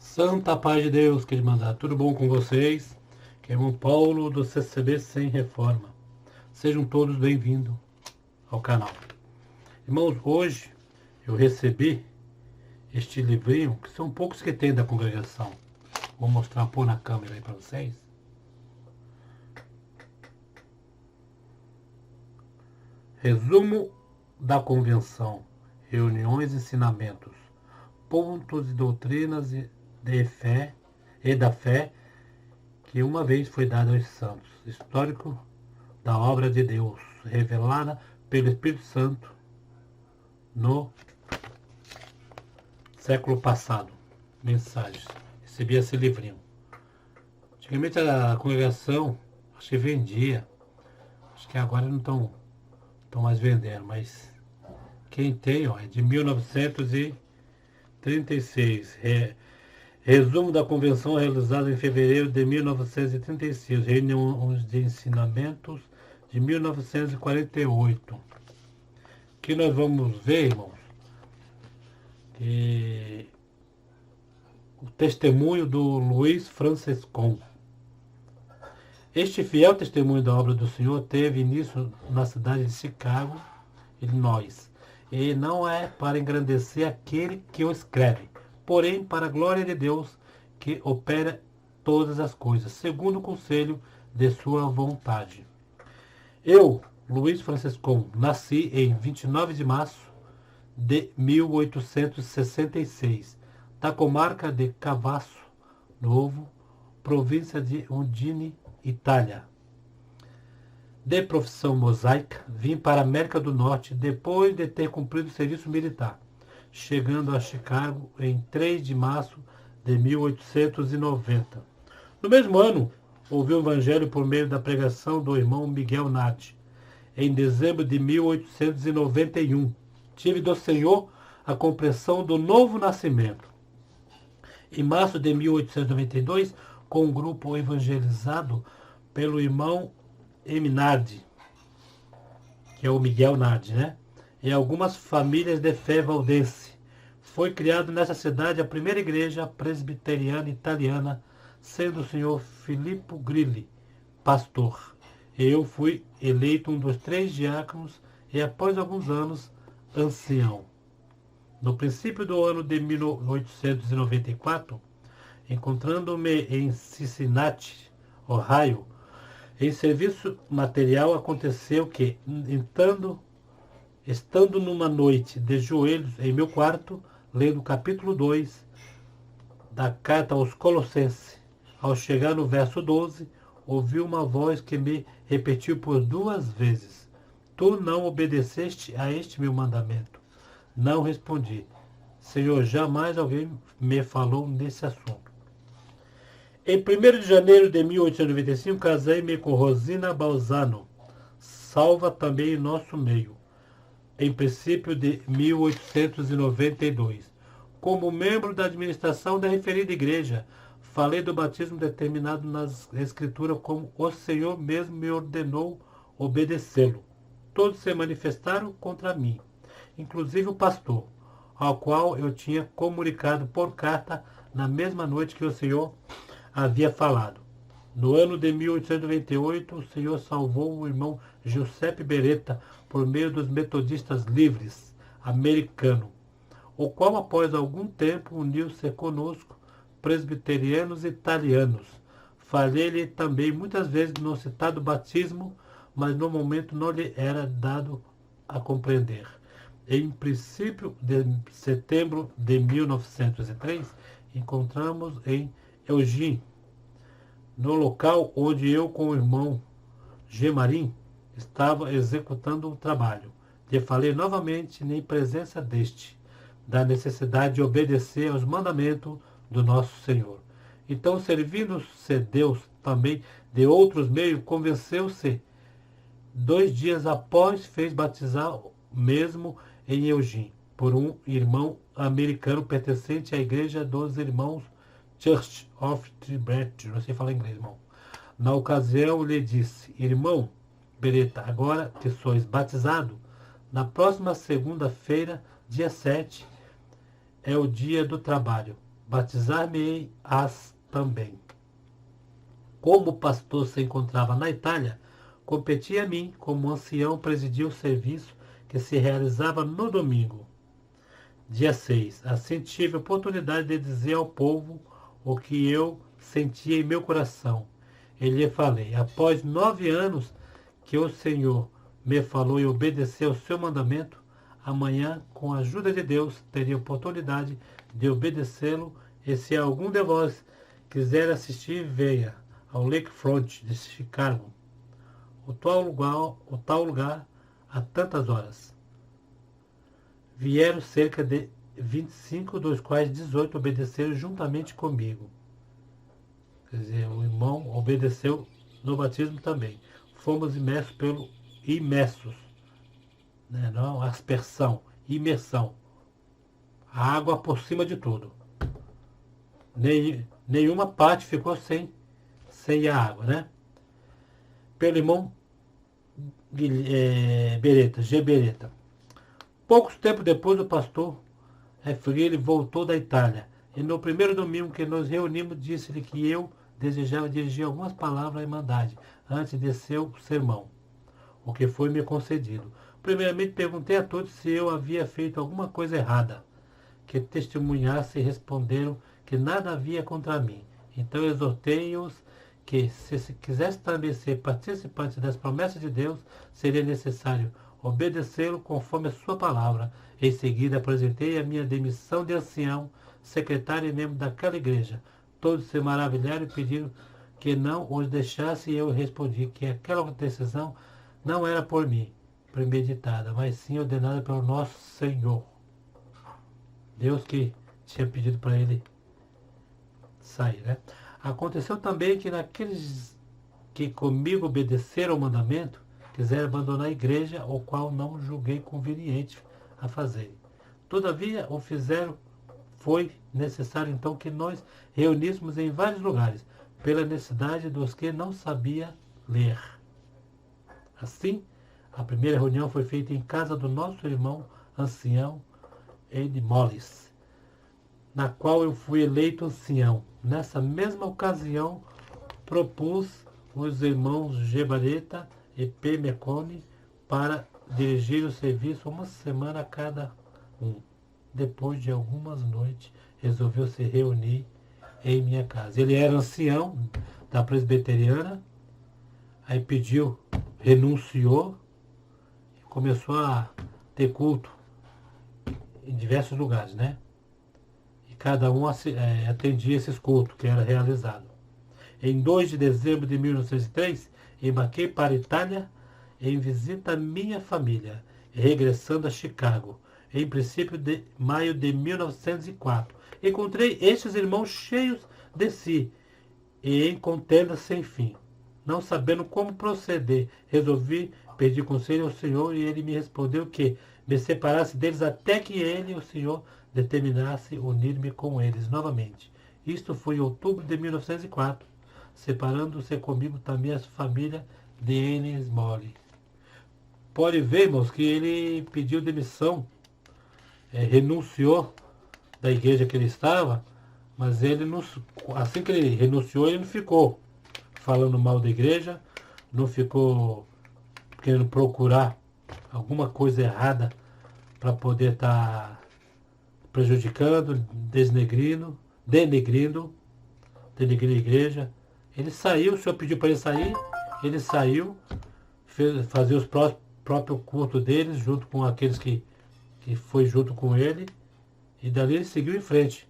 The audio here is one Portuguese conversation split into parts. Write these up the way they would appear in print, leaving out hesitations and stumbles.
Santa paz de Deus, que mandar. Tudo bom com vocês? Que é irmão Paulo do CCB Sem Reforma. Sejam todos bem-vindos ao canal. Irmãos, hoje eu recebi este livrinho, que são poucos que tem da congregação. Vou mostrar, pôr na câmera aí para vocês. Resumo da convenção, reuniões e ensinamentos, pontos e doutrinas de fé e da fé que uma vez foi dada aos santos, histórico da obra de Deus, revelada pelo Espírito Santo no século passado. Mensagens. Recebi esse livrinho. Antigamente a congregação, acho que vendia, acho que agora não estão mais vendendo, mas quem tem, ó, é de 1936. Resumo da convenção realizada em fevereiro de 1936, reuniões de ensinamentos de 1948. Aqui nós vamos ver, irmãos, que o testemunho do Luiz Franciscon. Este fiel testemunho da obra do Senhor teve início na cidade de Chicago, Illinois, e não é para engrandecer aquele que o escreve, porém para a glória de Deus que opera todas as coisas, segundo o conselho de sua vontade. Eu, Luiz Franciscon, nasci em 29 de março de 1866, da comarca de Cavasso Novo, província de Udine, Itália. De profissão mosaica, vim para a América do Norte depois de ter cumprido o serviço militar, chegando a Chicago em 3 de março de 1890. No mesmo ano, ouvi o Evangelho por meio da pregação do irmão Miguel Natti. Em dezembro de 1891, tive do Senhor a compreensão do novo nascimento. Em março de 1892, com um grupo evangelizado pelo irmão Eminardi, que é o Miguel Nardi, né? E algumas famílias de fé valdense. Foi criado nessa cidade a primeira igreja presbiteriana italiana, sendo o senhor Filippo Grilli pastor. Eu fui eleito um dos 3 diáconos e, após alguns anos, ancião. No princípio do ano de 1894, encontrando-me em Cincinnati, Ohio, em serviço material, aconteceu que, estando numa noite de joelhos em meu quarto, lendo o capítulo 2 da carta aos Colossenses, ao chegar no verso 12, ouvi uma voz que me repetiu por 2 vezes: Tu não obedeceste a este meu mandamento. Não respondi: Senhor, jamais alguém me falou nesse assunto. Em 1º de janeiro de 1895, casei-me com Rosina Balzano, salva também em nosso meio, em princípio de 1892. Como membro da administração da referida igreja, falei do batismo determinado nas Escrituras como o Senhor mesmo me ordenou obedecê-lo. Todos se manifestaram contra mim, inclusive o pastor, ao qual eu tinha comunicado por carta na mesma noite que o Senhor havia falado. No ano de 1898, o Senhor salvou o irmão Giuseppe Beretta por meio dos metodistas livres americanos, o qual após algum tempo uniu-se conosco, presbiterianos italianos. Falei-lhe também muitas vezes no citado batismo, mas no momento não lhe era dado a compreender. Em princípio de setembro de 1903, encontramos em Eugene, no local onde eu com o irmão Gemarim estava executando o trabalho. Lhe falei novamente em presença deste, da necessidade de obedecer aos mandamentos do nosso Senhor. Então, servindo-se Deus também de outros meios, convenceu-se. 2 dias após, fez batizar mesmo em Eugene, por um irmão americano pertencente à Igreja dos Irmãos Church of Tibet, não sei falar inglês, irmão. Na ocasião, lhe disse: Irmão Beretta, agora que sois batizado, na próxima segunda-feira, dia 7, é o dia do trabalho. batizar-me-ás também. Como o pastor se encontrava na Itália, competia a mim, como ancião, presidir o serviço que se realizava no domingo. Dia 6. Assim tive a oportunidade de dizer ao povo o que eu sentia em meu coração. E lhe falei: após 9 anos que o Senhor me falou e obedeceu ao seu mandamento, amanhã, com a ajuda de Deus, teria oportunidade de obedecê-lo. E se algum de vós quiser assistir, venha ao Lakefront de Chicago, o tal lugar a tantas horas. Vieram cerca de 25, dos quais 18 obedeceram juntamente comigo. Quer dizer, o irmão obedeceu no batismo também. Fomos imersos, né? Não aspersão, imersão. A água por cima de tudo. Nenhuma parte ficou sem a água, né? Pelo irmão G. Beretta. Poucos tempos depois, o pastor Freire voltou da Itália. E no primeiro domingo que nos reunimos, disse-lhe que eu desejava dirigir algumas palavras à Irmandade antes de seu sermão, o que foi me concedido. Primeiramente, perguntei a todos se eu havia feito alguma coisa errada, que testemunhasse, e responderam que nada havia contra mim. Então exortei-os que, se quisesse também ser participante das promessas de Deus, seria necessário obedecê-lo conforme a sua palavra. Em seguida, apresentei a minha demissão de ancião, secretário e membro daquela igreja. Todos se maravilharam e pediram que não os deixasse, e eu respondi que aquela decisão não era por mim premeditada, mas sim ordenada pelo nosso Senhor. Deus que tinha pedido para ele sair, né? Aconteceu também que naqueles que comigo obedeceram ao mandamento, quiseram abandonar a igreja, o qual não julguei conveniente a fazer. Todavia, o fizeram. Foi necessário então que nós reuníssemos em vários lugares, pela necessidade dos que não sabia ler. Assim, a primeira reunião foi feita em casa do nosso irmão ancião Ed Mollis, na qual eu fui eleito ancião. Nessa mesma ocasião, propus os irmãos G. Beretta e P. McCone para dirigir o serviço uma semana a cada um. Depois de algumas noites, resolveu se reunir em minha casa. Ele era ancião da presbiteriana, aí renunciou, e começou a ter culto em diversos lugares, né? E cada um atendia esses cultos que era realizado. Em 2 de dezembro de 1903, embarquei para a Itália em visita à minha família, regressando a Chicago. Em princípio de maio de 1904, encontrei estes irmãos cheios de si e em contendas sem fim. Não sabendo como proceder, resolvi pedir conselho ao Senhor, e ele me respondeu que me separasse deles até que ele, o Senhor, determinasse unir-me com eles novamente. Isto foi em outubro de 1904, separando-se comigo também a família de Ennis Mole. Pode ver, irmãos, que ele pediu demissão, renunciou da igreja que ele estava, mas ele não, assim que ele renunciou, ele não ficou falando mal da igreja, não ficou querendo procurar alguma coisa errada para poder estar prejudicando, denegrindo a igreja. Ele saiu, o Senhor pediu para ele saiu, fez fazer os próprios cultos deles, junto com aqueles que foi junto com ele, e dali ele seguiu em frente.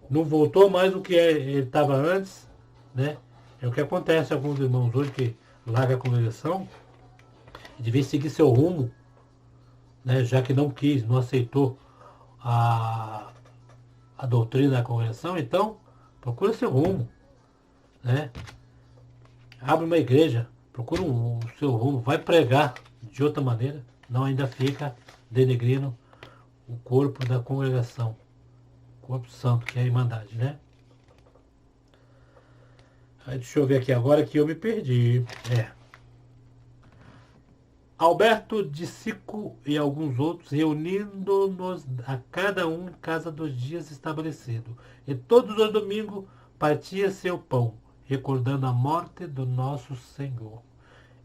Não voltou mais do que ele estava antes, né? É o que acontece a alguns irmãos hoje que larga a congregação e devia seguir seu rumo, né? Já que não aceitou a doutrina da congregação, então procura seu rumo, né? Abre uma igreja, procura o seu rumo, vai pregar de outra maneira, não ainda fica denegrindo o corpo da congregação, o corpo santo, que é a Irmandade, né? Aí deixa eu ver aqui agora que eu me perdi. Alberto de Sico e alguns outros, reunindo-nos a cada um em casa dos dias estabelecidos. E todos os domingos partia seu pão, recordando a morte do nosso Senhor.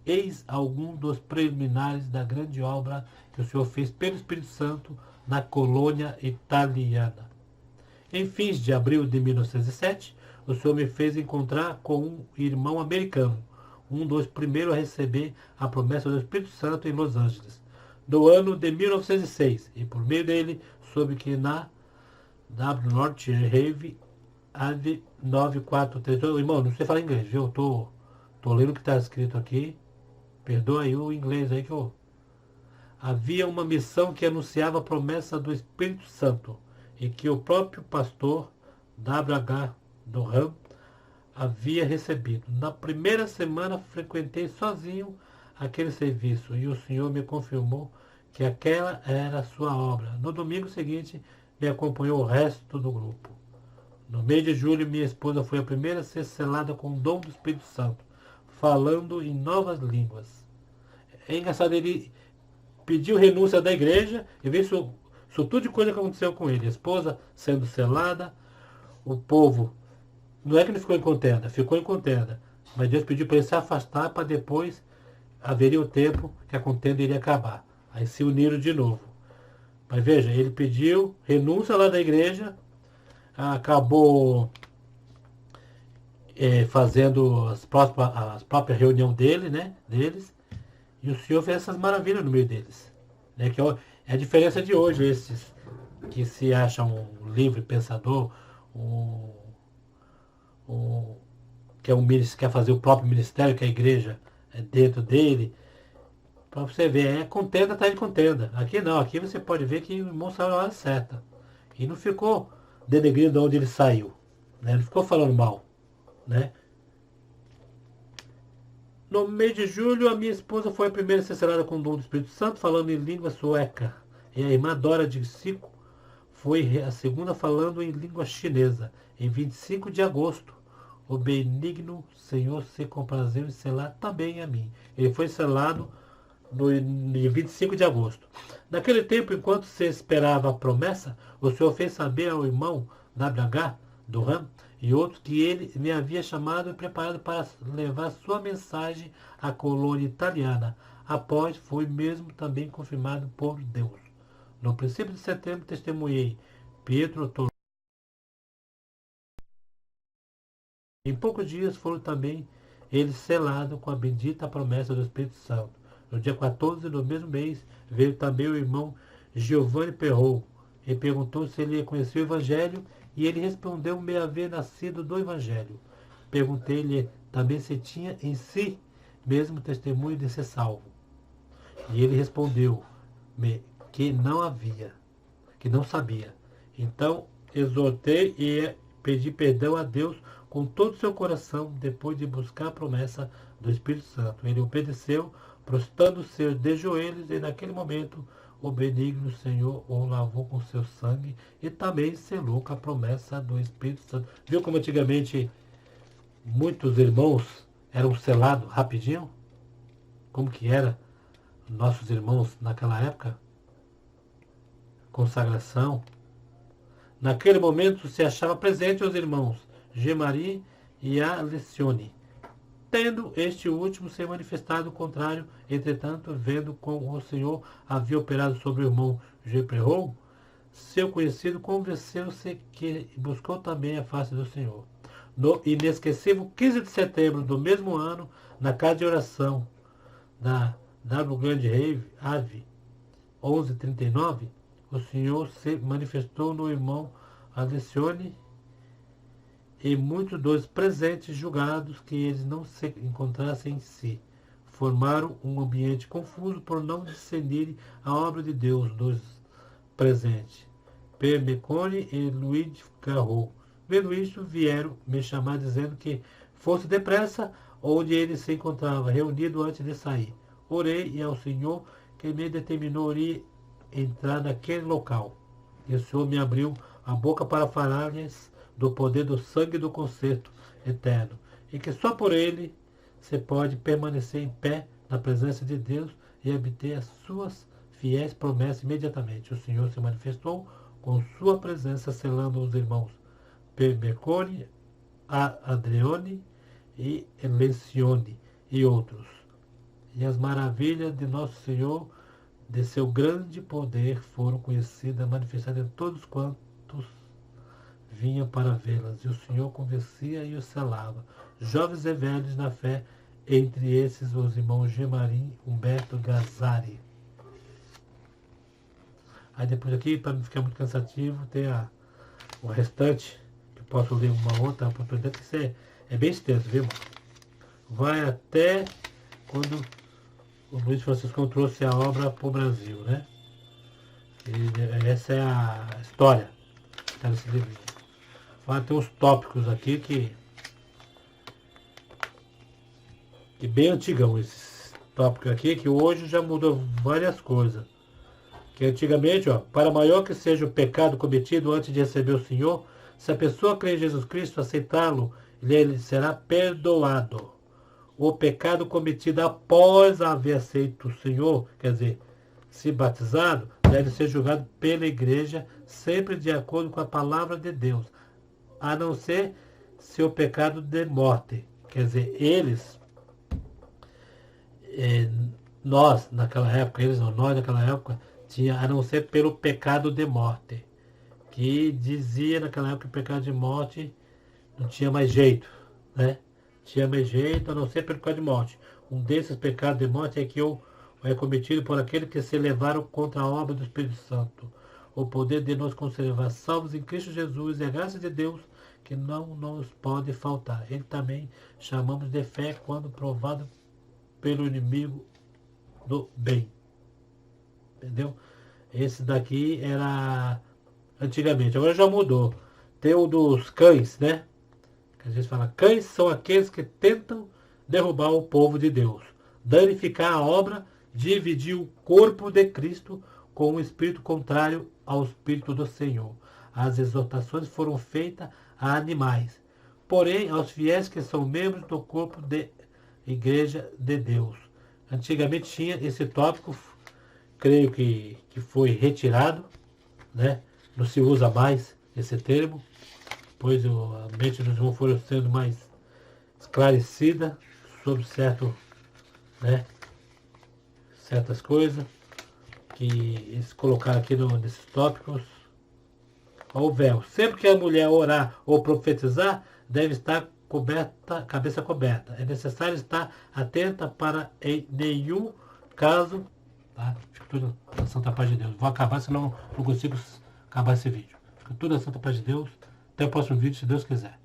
Eis alguns dos preliminares da grande obra que o Senhor fez pelo Espírito Santo na colônia italiana. Em fins de abril de 1907, o Senhor me fez encontrar com um irmão americano, um dos primeiros a receber a promessa do Espírito Santo em Los Angeles, no ano de 1906, e por meio dele soube que na W. North Rave AV 943. Irmão, não sei falar inglês, viu? Tô lendo o que está escrito aqui. Perdoa aí o inglês aí que eu... Havia uma missão que anunciava a promessa do Espírito Santo e que o próprio pastor W.H. Durham havia recebido. Na primeira semana frequentei sozinho aquele serviço e o Senhor me confirmou que aquela era a sua obra. No domingo seguinte me acompanhou o resto do grupo. No mês de julho, minha esposa foi a primeira a ser selada com o dom do Espírito Santo, falando em novas línguas. É engraçado, ele pediu renúncia da igreja e veio isso tudo de coisa que aconteceu com ele. A esposa sendo selada, o povo, não é que ele ficou em contenda, ficou em contenda. Mas Deus pediu para ele se afastar para depois haveria o tempo que a contenda iria acabar. Aí se uniram de novo. Mas veja, ele pediu renúncia lá da igreja, acabou fazendo as próprias reuniões dele, né, deles, e o Senhor fez essas maravilhas no meio deles. Né, que é a diferença de hoje, esses que se acham um livre pensador, que quer fazer o próprio ministério, que a igreja é dentro dele. Para você ver, é contenda atrás de contenda. Aqui não, aqui você pode ver que o irmão saiu na hora certa. E não ficou denegrindo de onde ele saiu. Né? Não ficou falando mal. Né? No mês de julho, a minha esposa foi a primeira a ser selada com o dom do Espírito Santo, falando em língua sueca. E a irmã Dora de Sico foi a segunda falando em língua chinesa. Em 25 de agosto, o benigno Senhor se comprazeu em selar também a mim. Ele foi selado no 25 de agosto. Naquele tempo, enquanto se esperava a promessa, o Senhor fez saber ao irmão W.H. Durham e outros que ele me havia chamado e preparado para levar sua mensagem à colônia italiana. Após, foi mesmo também confirmado por Deus. No princípio de setembro, testemunhei Pietro Torino. Em poucos dias foram também eles selados com a bendita promessa do Espírito Santo. No dia 14 do mesmo mês, veio também o irmão Giovanni Perrot e perguntou se ele conhecia o Evangelho, e ele respondeu-me haver nascido do Evangelho. Perguntei-lhe também se tinha em si mesmo testemunho de ser salvo. E ele respondeu-me que não havia, que não sabia. Então exortei e pedi perdão a Deus com todo o seu coração, depois de buscar a promessa do Espírito Santo. Ele obedeceu, prostrando-se de joelhos, e naquele momento o benigno Senhor o lavou com seu sangue e também selou com a promessa do Espírito Santo. Viu como antigamente muitos irmãos eram selados rapidinho? Como que era nossos irmãos naquela época? Consagração. Naquele momento se achava presente os irmãos Gemarie e Alcione, tendo este último se manifestado o contrário. Entretanto, vendo como o Senhor havia operado sobre o irmão Geprerot, seu conhecido, convenceu-se que buscou também a face do Senhor. No inesquecível 15 de setembro do mesmo ano, na casa de oração da W. Grand Rave, AVE 1139, o Senhor se manifestou no irmão Alcione, e muitos dos presentes, julgados que eles não se encontrassem em si, formaram um ambiente confuso por não discernirem a obra de Deus dos presentes. Permecone e Luiz Garrot, vendo isto, vieram me chamar dizendo que fosse depressa onde ele se encontrava reunido antes de sair. Orei e ao Senhor que me determinou ir entrar naquele local. E o Senhor me abriu a boca para falar-lhes do poder do sangue do concerto eterno, e que só por ele se pode permanecer em pé na presença de Deus e obter as suas fiéis promessas imediatamente. O Senhor se manifestou com sua presença, selando os irmãos Permecone, Adrione e Lencione e outros. E as maravilhas de nosso Senhor, de seu grande poder, foram conhecidas, manifestadas em todos quantos vinham para vê-las. E o Senhor convencia e os selava, jovens e velhos na fé, entre esses os irmãos Gemarim, Humberto, Gazzari. Aí depois aqui, para não ficar muito cansativo, tem o restante, que eu posso ler uma outra oportunidade, que isso é bem extenso, viu, irmão? Vai até quando o Luiz Francisco trouxe a obra para o Brasil, né? E essa é a história que está nesse livrinho. Vai ter uns tópicos aqui que bem antigão, esses tópicos aqui, que hoje já mudou várias coisas. Que antigamente, para maior que seja o pecado cometido antes de receber o Senhor, se a pessoa crê em Jesus Cristo, aceitá-lo, ele será perdoado. O pecado cometido após haver aceito o Senhor, quer dizer, se batizado, deve ser julgado pela igreja, sempre de acordo com a palavra de Deus, a não ser seu pecado de morte. Quer dizer, eles, nós naquela época, nós naquela época, tinha a não ser pelo pecado de morte, que dizia naquela época que o pecado de morte não tinha mais jeito, né? Tinha mais jeito a não ser pelo pecado de morte. Um desses pecados de morte é que é cometido por aqueles que se levaram contra a obra do Espírito Santo. O poder de nos conservar salvos em Cristo Jesus e a graça de Deus que não nos pode faltar. Ele também chamamos de fé quando provado pelo inimigo do bem. Entendeu? Esse daqui era antigamente, agora já mudou. Tem o dos cães, né? Que a gente fala, cães são aqueles que tentam derrubar o povo de Deus, danificar a obra, dividir o corpo de Cristo com um espírito contrário ao espírito do Senhor. As exortações foram feitas a animais, porém aos fiéis que são membros do corpo da Igreja de Deus. Antigamente tinha esse tópico, creio que foi retirado, né? Não se usa mais esse termo, pois a mente dos irmãos foi sendo mais esclarecida sobre certas coisas que eles colocaram aqui nesses tópicos. O véu. Sempre que a mulher orar ou profetizar, deve estar cabeça coberta. É necessário estar atenta para em nenhum caso. Tá? Fica tudo na Santa Paz de Deus. Vou acabar, senão não consigo acabar esse vídeo. Fica tudo na Santa Paz de Deus. Até o próximo vídeo, se Deus quiser.